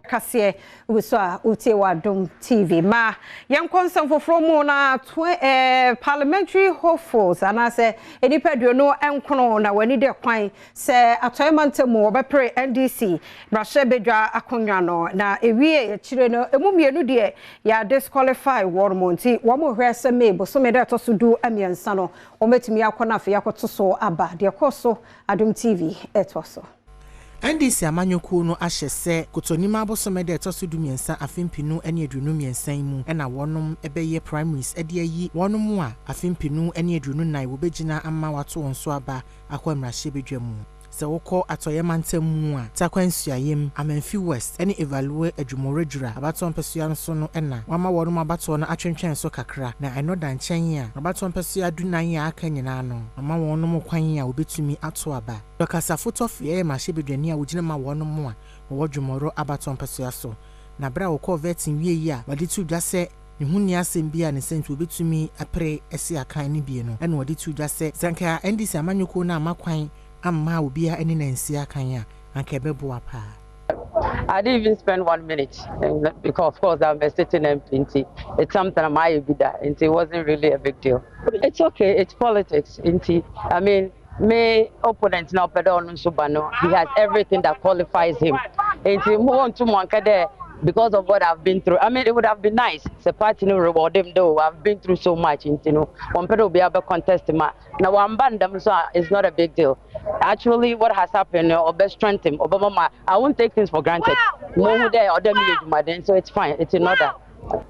Kasee uswa utie wa Adom TV ma yankonsam foforo mu na parliamentary hopefuls anase enipadua no enkono na wani de kwan se atoyemantemu obepre NDC brahye bedwa akonwa no na ewie chire no emumienu de ya disqualified wormonti womo hwese mebo so mede to so du amiensa no ometumi akona fe yakoto so aba de koso Adom TV etoso NDC amanyoku no ahyese kotonima abosomede etoso dumiensa afempinu ene adunu miensan mu ena wonom ebeye primaries ede ayi wonom a afempinu ene adunu nan wo begina amma wato wonso aba akwamrahye bedwamu se woko atoyemantam a takwansuayem amanfi west ene evalue adwumoredura abaton pesua no so no ena wama wonom abato no atwentwen so kakra na enoda nchen a abaton pesua dunan ya aka nyina no ama wonom kwan a obetumi ato aba dokasa fotofie ma hyebedwani a wogina ma wonom a wodwumoro abaton pesua so na bra woko vetin wie yi a wade tu dwase ne huni asem bia ne sent obetumi apre ese akan ne bie no ene wade tu dwase sanka NDC amanyoko na amakwan amma obia ene nansia kan ya anka bebo apa. I didn't even spend 1 minute because of course I'm a sitting MP. It's something I might be that and it wasn't really a big deal. It's okay, it's politics. I mean, my opponent now Pedon Subano, he has everything that qualifies him. And he move on to Monkade because of what I've been through. I mean, it would have been nice. The party no reward him though. I've been through so much, you know. One people will be able to contest him. Now I'm banned them, so it's not a big deal. Actually, what has happened, or best strength him, Obama, I won't take things for granted. No there or them so it's fine. It's in order.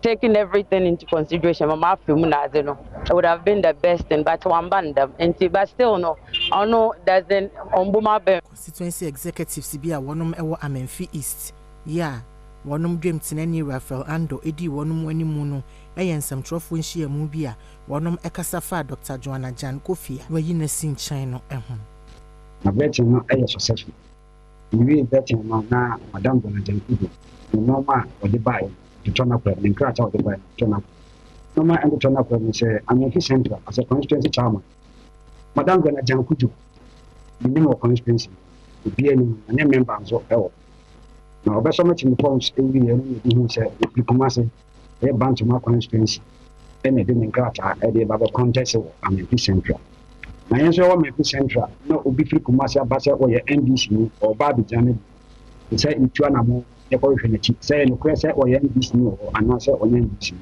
Taking everything into consideration, Mama Fumuna, you know, it would have been the best thing, but one band them. But still, no, I know there's an Ombuma constituency executive Sibia Wonum Ewa Amenfi East. Yeah. Wonum dream tinani Rafael Ando edi wonum wani muno eyen sam trofo nhia mu bia wonum ekasafa Dr. Joanna Jan Kofi we yina sin chan no ehun na betin no eye successful we betin no na Madam Joanna Jan Kofi no ma o de bai to turn up the crowd out the bai turn up no ma and turn up say Amenfi Central as a constituency chairman Madam Joanna Jan Kofi the name of constituency be any member so now, but so much in the forms every year, you say, you come as a bunch of my constituency, and I didn't got a Baba contest of Amenfi Central. My answer on Amenfi Central, no, be free commercial bus or your NDC or Barbie Janet. He said, in Tuanamo, the boyfriend, say, no question or your NDC or an answer on NDC.